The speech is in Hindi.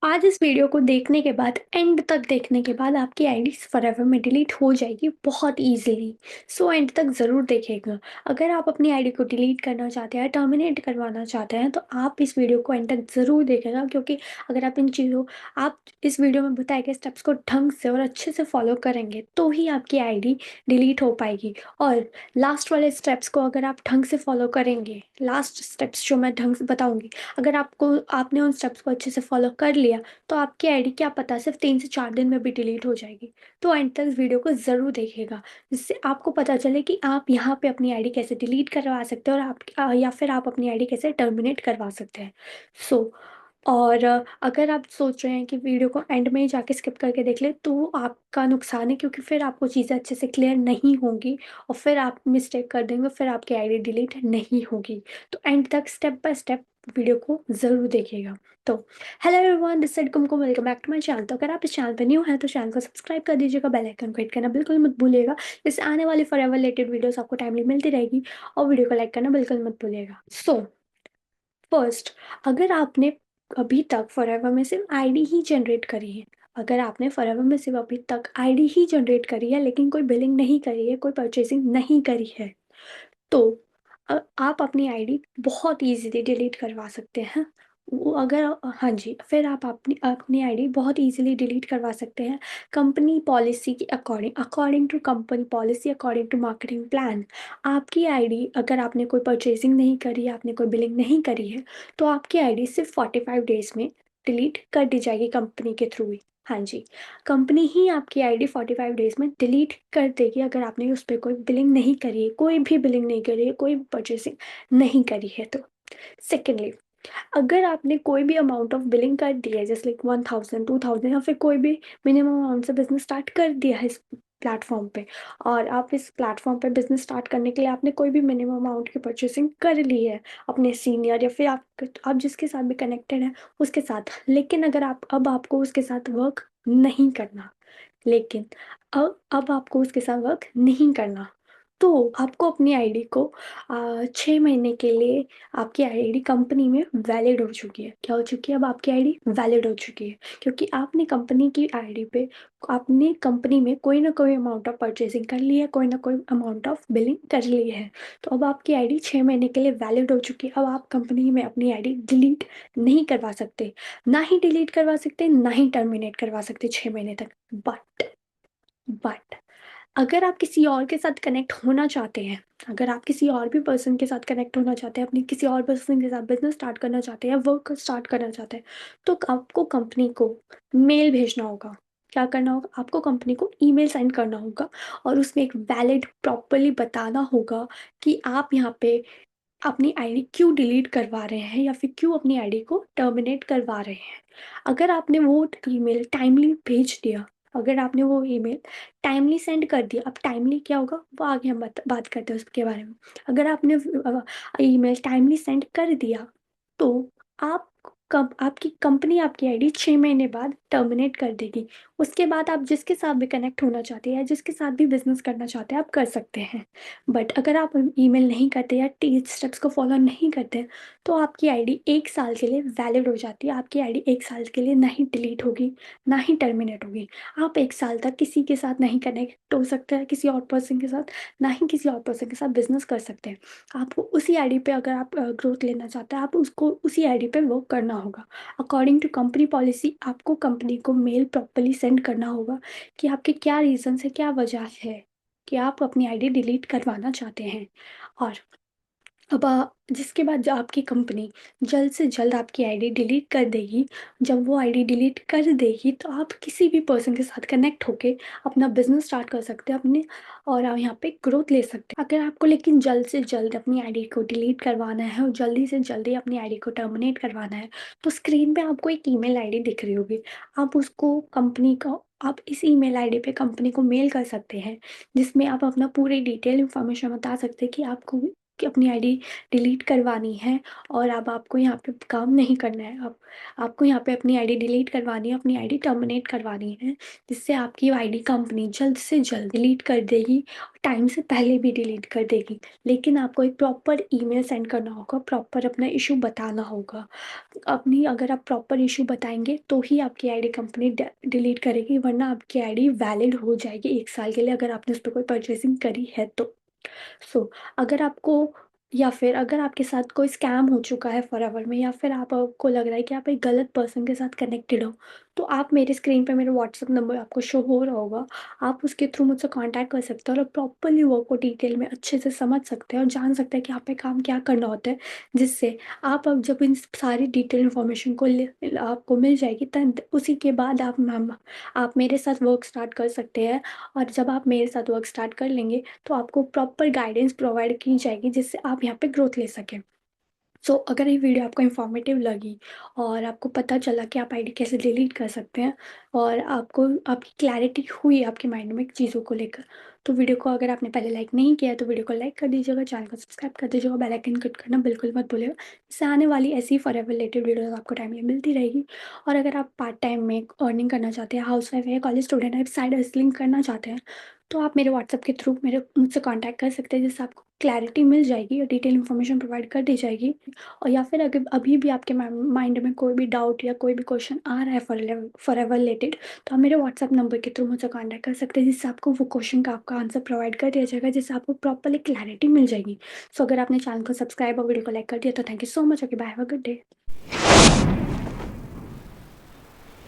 आज इस वीडियो को देखने के बाद एंड तक देखने के बाद आपकी आईडी फॉरएवर में डिलीट हो जाएगी बहुत इजीली। सो एंड तक ज़रूर देखिएगा। अगर आप अपनी आईडी को डिलीट करना चाहते हैं, टर्मिनेट करवाना चाहते हैं, तो आप इस वीडियो को एंड तक ज़रूर देखेगा, क्योंकि अगर आप इस वीडियो में बताए गए स्टेप्स को ढंग से और अच्छे से फॉलो करेंगे तो ही आपकी आईडी डिलीट हो पाएगी। और लास्ट वाले स्टेप्स को अगर आप ढंग से फॉलो करेंगे, लास्ट स्टेप्स जो मैं ढंग से बताऊंगी, अगर आपने उन स्टेप्स को अच्छे से फॉलो कर लिया तो आपकी आईडी क्या पता सिर्फ 3 से 4 दिन में भी डिलीट हो जाएगी। तो एंड तक इस वीडियो को ज़रूर देखिएगा, जिससे आपको पता चले कि आप यहाँ पे अपनी आईडी कैसे डिलीट करवा सकते हैं और या फिर आप अपनी आईडी कैसे टर्मिनेट करवा सकते हैं। सो और अगर आप सोच रहे हैं कि वीडियो को एंड में ही जाके स्किप करके देख लें, तो आपका नुकसान है, क्योंकि फिर आपको चीज़ें अच्छे से क्लियर नहीं होंगी और फिर आप मिस्टेक कर देंगे, फिर आपकी आईडी डिलीट नहीं होगी। तो एंड तक स्टेप बाय स्टेप वीडियो को ज़रूर देखिएगा। तो hello everyone, this side Kumkum, welcome back to my channel. तो अगर आप इस चैनल पर न्यू हैं तो चैनल को सब्सक्राइब कर दीजिएगा, बेल आइकन को हिट करना बिल्कुल मत भूलिएगा। इससे आने वाली फॉरएवर रिलेटेड वीडियोस आपको टाइमली मिलती रहेगी। और वीडियो को लाइक करना बिल्कुल मत भूलिएगा। सो फर्स्ट, अगर आपने अभी तक फॉरएवर में सिर्फ आईडी ही जनरेट करी है, अगर आपने फॉरएवर में सिर्फ अभी तक आईडी ही जनरेट करी है लेकिन कोई बिलिंग नहीं करी है, कोई परचेसिंग नहीं करी है, तो आप अपनी आईडी बहुत इजीली डिलीट करवा सकते हैं। वो अगर हाँ जी, फिर आप अपनी अपनी आईडी बहुत इजीली डिलीट करवा सकते हैं कंपनी पॉलिसी के according, according to company policy, according to marketing plan. आपकी आईडी, अगर आपने कोई परचेजिंग नहीं करी, आपने कोई बिलिंग नहीं करी है, तो आपकी आईडी सिर्फ 45 डेज में डिलीट कर दी जाएगी कंपनी के थ्रू ही। हाँ जी, कंपनी ही आपकी आईडी 45 डेज में डिलीट कर देगी, अगर आपने उस पर कोई बिलिंग नहीं करी है, कोई भी बिलिंग नहीं करी है, कोई परचेसिंग नहीं करी है तो। सेकेंडली, अगर आपने कोई भी अमाउंट ऑफ बिलिंग कर दी है, जैसे लाइक 1000 2000 या फिर कोई भी मिनिमम अमाउंट से बिजनेस स्टार्ट कर दिया है इस प्लेटफॉर्म पे, और आप इस प्लेटफॉर्म पे बिजनेस स्टार्ट करने के लिए आपने कोई भी मिनिमम अमाउंट की परचेसिंग कर ली है अपने सीनियर या फिर आप जिसके साथ भी कनेक्टेड हैं उसके साथ, लेकिन अगर आपको उसके साथ वर्क नहीं करना, लेकिन अब आपको उसके साथ वर्क नहीं करना, तो आपको अपनी आईडी को 6 महीने के लिए, आपकी आईडी कंपनी में वैलिड हो चुकी है। क्या हो चुकी है? अब आपकी आईडी वैलिड हो चुकी है, क्योंकि आपने कंपनी की आईडी पे, आपने कंपनी में कोई ना कोई अमाउंट ऑफ परचेसिंग कर ली है, कोई ना कोई अमाउंट ऑफ बिलिंग कर ली है। तो अब आपकी आईडी 6 महीने के लिए वैलिड हो चुकी है। अब आप कंपनी में अपनी आईडी डिलीट नहीं करवा सकते, ना ही डिलीट करवा सकते, ना ही टर्मिनेट करवा सकते 6 महीने तक। बट अगर आप किसी और के साथ कनेक्ट होना चाहते हैं, अगर आप किसी और भी पर्सन के साथ कनेक्ट होना चाहते हैं, अपनी किसी और पर्सन के साथ बिजनेस स्टार्ट करना चाहते हैं या वर्क स्टार्ट करना चाहते हैं, तो आपको कंपनी को मेल भेजना होगा। क्या करना होगा? आपको कंपनी को ईमेल सेंड करना होगा और उसमें एक वैलिड प्रॉपरली बताना होगा कि आप यहाँ पे अपनी आईडी क्यों डिलीट करवा रहे हैं या फिर क्यों अपनी आईडी को टर्मिनेट करवा रहे हैं। अगर आपने वो ईमेल टाइमली भेज दिया, अगर आपने वो ईमेल टाइमली सेंड कर दिया, अब टाइमली क्या होगा वो आगे हम बात करते हैं उसके बारे में। अगर आपने ईमेल टाइमली सेंड कर दिया, तो आप आपकी कंपनी आपकी आईडी 6 महीने बाद टर्मिनेट कर देगी। उसके बाद आप जिसके साथ भी कनेक्ट होना चाहते हैं या जिसके साथ भी बिजनेस करना चाहते हैं आप कर सकते हैं। बट अगर आप ईमेल नहीं करते या टी स्टेप्स को फॉलो नहीं करते, तो आपकी आईडी 1 साल के लिए वैलिड हो जाती है। आपकी आईडी 1 साल के लिए ना ही डिलीट होगी, ना ही टर्मिनेट होगी। आप 1 साल तक किसी के साथ नहीं कनेक्ट हो सकते हैं, किसी और पर्सन के साथ, ना ही किसी और पर्सन के साथ बिजनेस कर सकते हैं। आपको उसी आईडी पे, अगर आप ग्रोथ लेना चाहते हैं, आप उसको उसी आईडी पे वर्क करना होगा। अकॉर्डिंग टू कंपनी पॉलिसी, आपको कंपनी को मेल प्रॉपरली सेंड करना होगा कि आपके क्या रीजन है, क्या वजह है कि आप अपनी आईडी डिलीट करवाना चाहते हैं। और अब जिसके बाद जो आपकी कंपनी जल्द से जल्द आपकी आईडी डिलीट कर देगी, जब वो आईडी डिलीट कर देगी तो आप किसी भी पर्सन के साथ कनेक्ट होके अपना बिजनेस स्टार्ट कर सकते हैं अपने, और आप यहाँ पे ग्रोथ ले सकते हैं। अगर आपको लेकिन जल्द से जल्द अपनी आईडी को डिलीट करवाना है और जल्दी से जल्दी अपनी आईडी को टर्मिनेट करवाना है, तो स्क्रीन पे आपको एक ईमेल आईडी दिख रही होगी। आप उसको कंपनी का आप इस ईमेल आईडी पे कंपनी को मेल कर सकते हैं, जिसमें आप अपना पूरी डिटेल इन्फॉर्मेशन बता सकते हैं कि आपको कि अपनी आईडी डिलीट करवानी है और अब आपको यहाँ पे काम नहीं करना है। अब आपको यहाँ पे अपनी आईडी डिलीट करवानी है, अपनी आईडी टर्मिनेट करवानी है, जिससे आपकी आईडी कंपनी जल्द से जल्द डिलीट कर देगी, टाइम से पहले भी डिलीट कर देगी। लेकिन आपको एक प्रॉपर ईमेल सेंड करना होगा, प्रॉपर अपना इश्यू बताना होगा। अपनी अगर आप प्रॉपर इश्यू बताएँगे तो ही आपकी आईडी कंपनी डिलीट करेगी, वरना आपकी आईडी वैलिड हो जाएगी 1 साल के लिए, अगर आपने उस पे कोई परचेज़िंग करी है तो। सो अगर आपको या फिर अगर आपके साथ कोई स्कैम हो चुका है फॉरएवर में, या फिर आपको लग रहा है कि आप एक गलत पर्सन के साथ कनेक्टेड हो, तो आप मेरे स्क्रीन पे मेरा व्हाट्सएप नंबर आपको शो हो रहा होगा। आप उसके थ्रू मुझसे कॉन्टैक्ट कर सकते हो और प्रॉपर्ली वर्क को डिटेल में अच्छे से समझ सकते हैं और जान सकते हैं कि आप पे काम क्या करना होता है, जिससे आप अब जब इन सारी डिटेल इन्फॉर्मेशन को आपको मिल जाएगी, तब उसी के बाद आप मेरे साथ वर्क स्टार्ट कर सकते हैं। और जब आप मेरे साथ वर्क स्टार्ट कर लेंगे, तो आपको प्रॉपर गाइडेंस प्रोवाइड की जाएगी, जिससे आप यहाँ पे ग्रोथ ले सकें। सो अगर ये वीडियो आपको इन्फॉर्मेटिव लगी और आपको पता चला कि आप आईडी कैसे डिलीट कर सकते हैं और आपको आपकी क्लैरिटी हुई आपके माइंड में चीज़ों को लेकर, तो वीडियो को अगर आपने पहले लाइक नहीं किया है तो वीडियो को लाइक कर दीजिएगा, चैनल को सब्सक्राइब कर दीजिएगा, बेल आइकन क्लिक करना बिल्कुल मत भूलिएगा। इससे आने वाली ऐसी फॉरएवर रिलेटेड वीडियोज़ आपको टाइमली मिलती रहेगी। और अगर आप पार्ट टाइम में अर्निंग करना चाहते हैं, हाउसवाइफ है, कॉलेज स्टूडेंट है, साइड हसलिंग करना चाहते हैं, तो आप मेरे व्हाट्सएप के थ्रू मेरे मुझसे कॉन्टैक्ट कर सकते हैं, जिससे आपको क्लैरिटी मिल जाएगी और डिटेल इन्फॉर्मेशन प्रोवाइड कर दी जाएगी। और या फिर अगर अभी भी आपके माइंड में कोई भी डाउट या कोई भी क्वेश्चन आ रहा है फॉरएवर रिलेटेड, तो आप मेरे व्हाट्सएप नंबर के थ्रू मुझसे कॉन्टैक्ट कर सकते हैं, जिससे आपको वो क्वेश्चन का आपका आंसर प्रोवाइड कर दिया जाएगा, जिससे आपको प्रॉपरली क्लैरिटी मिल जाएगी। सो अगर आपने चैनल को सब्सक्राइब और वीडियो को लाइक कर दिया तो thank you so much. Okay, bye, have a good day.